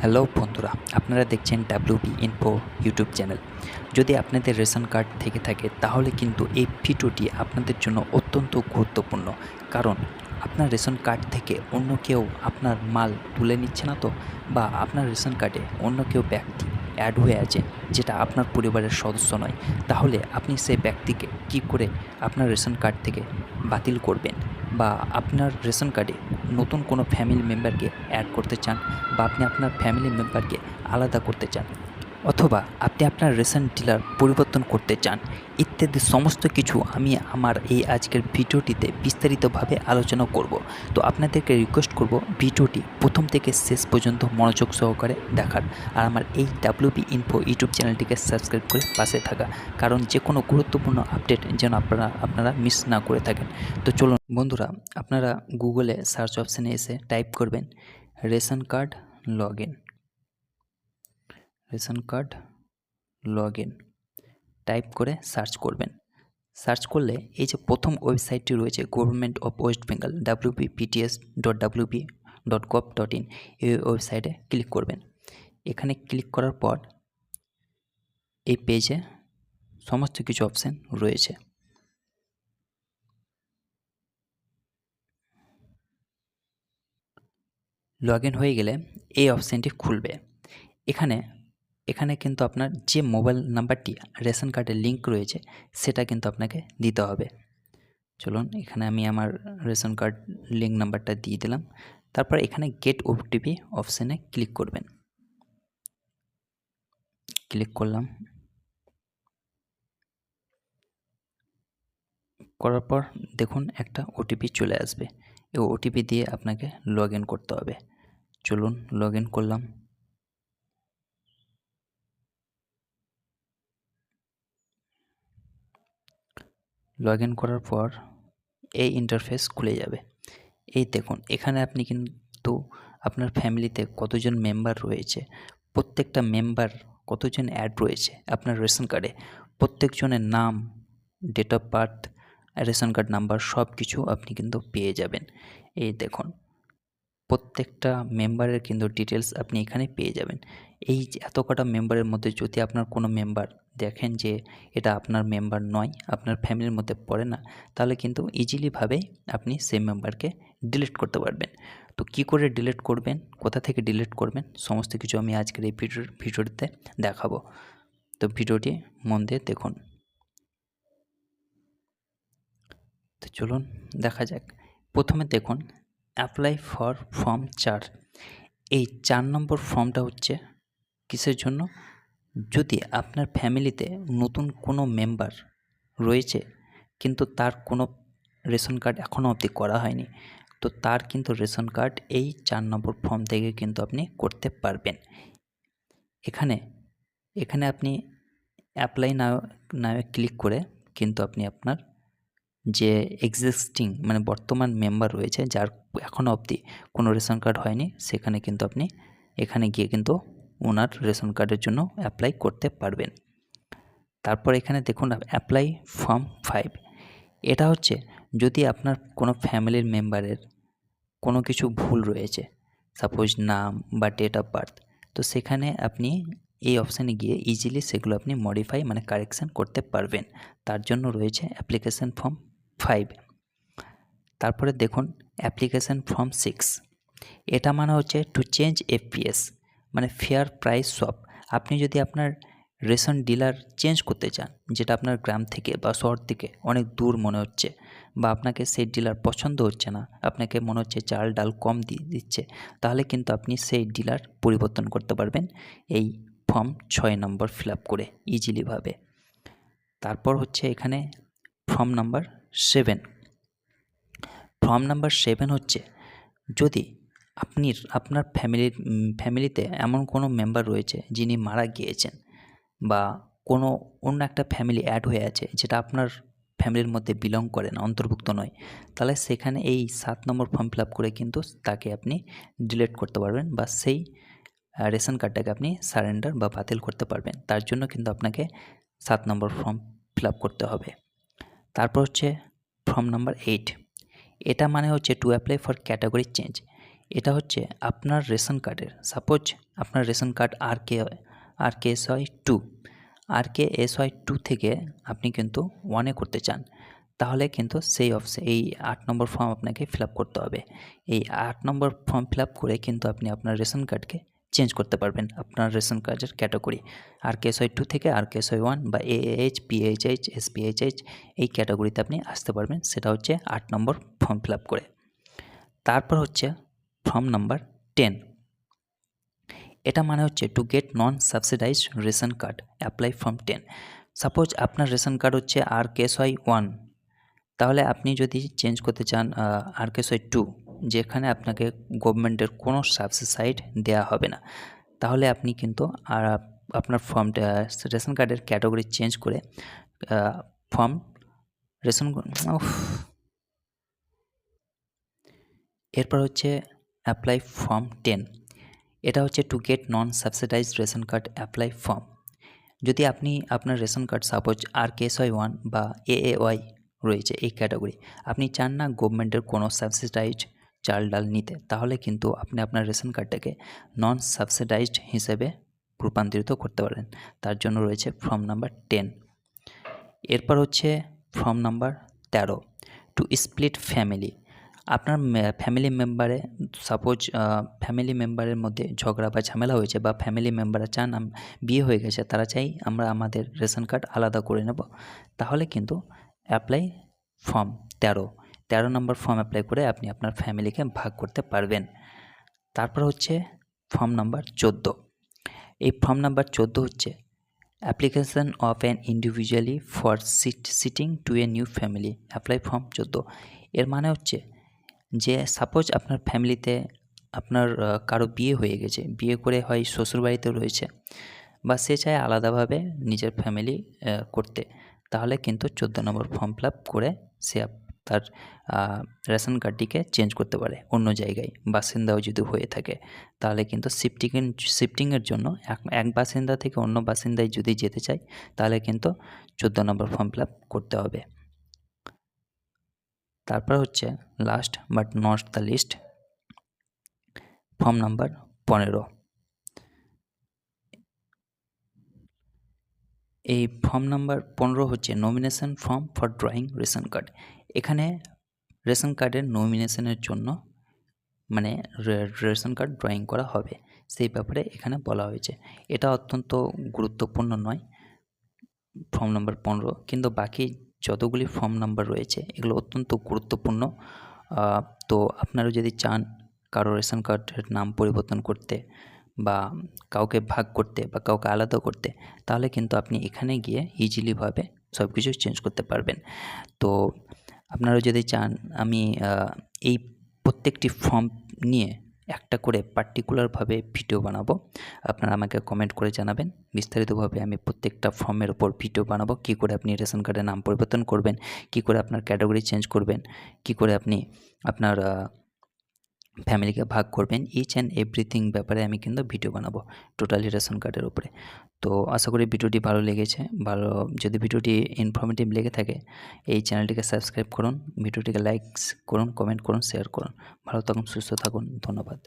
Hello বন্ধুরা, আপনারা দেখছেন ডাব্লিউবি ইনফো ইউটিউব চ্যানেল। যদি আপনাদের রেশন কার্ড থেকে থাকে তাহলে কিন্তু এই ভিডিওটি আপনাদের জন্য অত্যন্ত গুরুত্বপূর্ণ। কারণ আপনার রেশন কার্ড থেকে অন্য কেউ আপনার মাল তুলে নিচ্ছে না তো, বা আপনার রেশন কার্ডে অন্য কেউ ব্যক্তি অ্যাড হয়ে আছে যেটা আপনার পরিবারের সদস্য নয়, তাহলে আপনি সেই ব্যক্তিকে কী করে আপনার রেশন কার্ড থেকে বাতিল করবেন, বা আপনার রেশন কার্ডে নতুন কোনো ফ্যামিলি মেম্বারকে অ্যাড করতে চান, বা আপনি আপনার ফ্যামিলি মেম্বারকে আলাদা করতে চান, অথবা আপনি আপনার রেশন ডিলার পরিবর্তন করতে চান, ইত্যাদি সমস্ত কিছু আমি আমার এই আজকের ভিডিওটিতে বিস্তারিতভাবে আলোচনা করব। তো আপনাদেরকে রিকোয়েস্ট করব ভিডিওটি প্রথম থেকে শেষ পর্যন্ত মনোযোগ সহকারে দেখার, আর আমার এই ডাব্লিউবি ইনফো ইউটিউব চ্যানেলটিকে সাবস্ক্রাইব করে পাশে থাকা, কারণ যে কোনো গুরুত্বপূর্ণ আপডেট যেন আপনারা মিস না করে থাকেন। তো চলুন বন্ধুরা, আপনারা গুগলে সার্চ অপশানে এসে টাইপ করবেন ration card log in. Ration card log in type করে সার্চ করবেন। সার্চ করলে এই যে প্রথম ওয়েবসাইটটি রয়েছে government of West Bengal wpts.wp.gov.in, এই ওয়েবসাইটে ক্লিক করবেন। এখানে ক্লিক করার পর এই পেজে সমস্ত কিছু অপশান রয়েছে। লগ ইন হয়ে গেলে এই অপশানটি খুলবে। এখানে কিন্তু আপনার যে মোবাইল নাম্বারটি রেশন কার্ডের লিঙ্ক রয়েছে সেটা কিন্তু আপনাকে দিতে হবে। চলুন, এখানে আমি আমার রেশন কার্ড লিঙ্ক নাম্বারটা দিয়ে দিলাম। তারপর এখানে গেট ওটিপি অপশানে ক্লিক করবেন। ক্লিক করলাম, করার পর দেখুন একটা ওটিপি চলে আসবে। এই ওটিপি দিয়ে আপনাকে লগ ইন করতে হবে। চলুন, লগ ইন করলাম। লগ ইন করার পর এই ইন্টারফেস খুলে যাবে। এই দেখুন, এখানে আপনি কিন্তু আপনার ফ্যামিলিতে কতজন মেম্বার রয়েছে, প্রত্যেকটা মেম্বার কতজন অ্যাড রয়েছে আপনার রেশন কার্ডে, প্রত্যেকজনের নাম, date of birth, ration card number সব কিছু আপনি কিন্তু পেয়ে যাবেন। এই দেখুন, প্রত্যেকটা মেম্বারের কিন্তু ডিটেলস আপনি এখানে পেয়ে যাবেন। এই যে এত কটা মেম্বারের মধ্যে যদি আপনার কোনো মেম্বার দেখেন যে এটা আপনার মেম্বার নয়, আপনার ফ্যামিলির মধ্যে পড়ে না, তাহলে কিন্তু ইজিলিভাবেই আপনি সেই মেম্বারকে ডিলিট করতে পারবেন। তো কী করে ডিলিট করবেন, কোথা থেকে ডিলিট করবেন, সমস্ত কিছু আমি আজকের এই ভিডিওটিতে দেখাবো। তো ভিডিওটি মন দিয়ে দেখুন। তো চলুন দেখা যাক। প্রথমে দেখুন অ্যাপ্লাই ফর ফর্ম 4। এই 4 নম্বর ফর্মটা হচ্ছে কিসের জন্য? যদি আপনার ফ্যামিলিতে নতুন কোনো মেম্বার রয়েছে কিন্তু তার কোনো রেশন কার্ড এখনও অবধি করা হয়নি, তো তার কিন্তু রেশন কার্ড এই 4 নম্বর ফর্ম থেকে কিন্তু আপনি করতে পারবেন। এখানে আপনি অ্যাপ্লাই নাও ক্লিক করে কিন্তু আপনি আপনার যে এক্সিস্টিং মানে বর্তমান মেম্বার রয়েছে যার এখনও অবধি কোনো রেশন কার্ড হয়নি, সেখানে কিন্তু আপনি এখানে গিয়ে কিন্তু ওনার রেশন কার্ডের জন্য অ্যাপ্লাই করতে পারবেন। তারপর এখানে দেখুন অ্যাপ্লাই ফর্ম 5। এটা হচ্ছে যদি আপনার কোনো ফ্যামিলির মেম্বারের কোনো কিছু ভুল রয়েছে, সাপোজ নাম বা ডেট অফ বার্থ, তো সেখানে আপনি এই অপশানে গিয়ে ইজিলি সেগুলো আপনি মডিফাই মানে কারেকশান করতে পারবেন। তার জন্য রয়েছে অ্যাপ্লিকেশান ফর্ম 5। তারপরে দেখুন অ্যাপ্লিকেশান ফর্ম 6। এটা মানে হচ্ছে টু চেঞ্জ এফপিএস মানে ফেয়ার প্রাইস সোয়াপ। আপনি যদি আপনার রেশন ডিলার চেঞ্জ করতে চান, যেটা আপনার গ্রাম থেকে বা শহর থেকে অনেক দূর মনে হচ্ছে, বা আপনাকে সেই ডিলার পছন্দ হচ্ছে না, আপনাকে মনে হচ্ছে চাল ডাল কম দিয়ে দিচ্ছে, তাহলে কিন্তু আপনি সেই ডিলার পরিবর্তন করতে পারবেন এই ফর্ম 6 নম্বর ফিল আপ করে ইজিলিভাবে। তারপর হচ্ছে এখানে ফর্ম নাম্বার 7। ফর্ম নাম্বার 7 হচ্ছে যদি আপনার ফ্যামিলিতে এমন কোনো মেম্বার রয়েছে যিনি মারা গিয়েছেন, বা কোনো অন্য একটা ফ্যামিলি অ্যাড হয়ে আছে যেটা আপনার ফ্যামিলির মধ্যে বিলং করে না, অন্তর্ভুক্ত নয়, তাহলে সেখানে এই 7 নম্বর ফর্ম ফিল আপ করে কিন্তু তাকে আপনি ডিলিট করতে পারবেন, বা সেই রেশন কার্ডটাকে আপনি সারেন্ডার বা বাতিল করতে পারবেন। তার জন্য কিন্তু আপনাকে 7 নম্বর ফর্ম ফিল আপ করতে হবে। তারপর হচ্ছে ফর্ম নাম্বার 8। এটা মানে হচ্ছে to apply for category change. এটা হচ্ছে আপনার রেশন কার্ডের, সাপোজ আপনার রেশন কার্ড RKSY 2, RKSY 2 থেকে আপনি কিন্তু 1-এ করতে চান, তাহলে কিন্তু এই 8 নম্বর ফর্ম আপনাকে ফিল আপ করতে হবে। এই 8 নম্বর ফর্ম ফিল আপ করে কিন্তু আপনি আপনার রেশন কার্ডকে চেঞ্জ করতে পারবেন, আপনার রেশন কার্ডের ক্যাটাগরি RKSY 2 থেকে RKSY 1 বা AAH, PHH, SPHH এই ক্যাটাগরিতে আপনি আসতে পারবেন। সেটা হচ্ছে 8 নম্বর ফর্ম ফিল আপ করে। তারপর হচ্ছে ফর্ম নাম্বার 10। এটা মানে হচ্ছে to get non subsidised ration card apply form 10। Suppose আপনার রেশন কার্ড হচ্ছে RKSY 1, তাহলে আপনি যদি চেঞ্জ করতে চান RKSY 2, যেখানে আপনাকে গভর্নমেন্টের কোনো সাবসিডাইড দেওয়া হবে না, তাহলে আপনি কিন্তু আপনার ফর্মটা রেশন কার্ডের ক্যাটাগরি চেঞ্জ করে এরপর হচ্ছে অ্যাপ্লাই ফর্ম 10। এটা হচ্ছে to get non subsidised ration card apply form. যদি আপনি আপনার রেশন কার্ড সাপোজ RKSY 1 বা AAY রয়েছে এই ক্যাটাগরি, আপনি চান না গভর্নমেন্টের কোনো সাবসিডাইজড চাল ডাল নিতে, তাহলে কিন্তু আপনি আপনার রেশন কার্ডটাকে নন সাবসিডাইজড হিসেবে রূপান্তরিত করতে পারেন। তার জন্য রয়েছে ফর্ম নাম্বার 10। এরপর হচ্ছে form number 13, to split family. আপনার ফ্যামিলি মেম্বারে সাপোজ ফ্যামিলি মেম্বারের মধ্যে ঝগড়া বা ঝামেলা হয়েছে, বা ফ্যামিলি মেম্বাররা চান বিয়ে হয়ে গেছে, তারা চাই আমরা আমাদের রেশন কার্ড আলাদা করে নেব, তাহলে কিন্তু অ্যাপ্লাই ফর্ম 13 নম্বর ফর্ম অ্যাপ্লাই করে আপনি আপনার ফ্যামিলিকে ভাগ করতে পারবেন। তারপর হচ্ছে ফর্ম নাম্বার 14। এই ফর্ম নাম্বার 14 হচ্ছে application of an individually for sitting to a new family apply form 14। এর মানে হচ্ছে যে সাপোজ আপনার ফ্যামিলিতে আপনার কারো বিয়ে হয়ে গেছে, বিয়ে করে হয় শ্বশুরবাড়িতে রয়েছে, বা সে চায় আলাদাভাবে নিজের ফ্যামিলি করতে, তাহলে কিন্তু 14 নম্বর ফর্ম ফিল আপ করে সে তার রেশন কার্ডটিকে চেঞ্জ করতে পারে অন্য জায়গায়, বাসিন্দাও যদি হয়ে থাকে, তাহলে কিন্তু শিফটিংয়ের জন্য এক বাসিন্দা থেকে অন্য বাসিন্দায় যদি যেতে চায়, তাহলে কিন্তু 14 নম্বর ফর্ম ফিল আপ করতে হবে। তারপর হচ্ছে last but not the list, form number 15। এই ফর্ম নাম্বার 15 হচ্ছে nomination form for drawing ration card. এখানে রেশন কার্ডের নমিনেশনের জন্য মানে রেশন কার্ড ড্রয়িং করা হবে, সেই ব্যাপারে এখানে বলা হয়েছে। এটা অত্যন্ত গুরুত্বপূর্ণ নয় ফর্ম নাম্বার 15, কিন্তু বাকি যতগুলি ফর্ম নাম্বার রয়েছে এগুলো অত্যন্ত গুরুত্বপূর্ণ। তো আপনারা যদি চান কারো রেশন কার্ডের নাম পরিবর্তন করতে, বা কাউকে ভাগ করতে, বা কাউকে আলাদা করতে, তাহলে কিন্তু আপনি এখানে গিয়ে ইজিলিভাবে সব কিছু চেঞ্জ করতে পারবেন। তো আপনারা যদি চান আমি এই প্রত্যেকটি ফর্ম নিয়ে একটা করে পার্টিকুলারভাবে ভিডিও বানাবো, আপনারা আমাকে কমেন্ট করে জানাবেন। বিস্তারিতভাবে আমি প্রত্যেকটা ফর্মের ওপর ভিডিও বানাবো, কী করে আপনি রেশন কার্ডের নাম পরিবর্তন করবেন, কী করে আপনার ক্যাটাগরি চেঞ্জ করবেন, কী করে আপনি আপনার ফ্যামিলিকে ভাগ করবেন, ইচ অ্যান্ড এভরিথিং ব্যাপারে আমি কিন্তু ভিডিও বানাবো টোটালি রেশন কার্ডের উপরে। তো আশা করি ভিডিওটি ভালো লেগেছে। যদি ভিডিওটি ইনফরমেটিভ লেগে থাকে, এই চ্যানেলটিকে সাবস্ক্রাইব করুন, ভিডিওটিকে লাইক করুন, কমেন্ট করুন, শেয়ার করুন। ভালো থাকুন, সুস্থ থাকুন, ধন্যবাদ।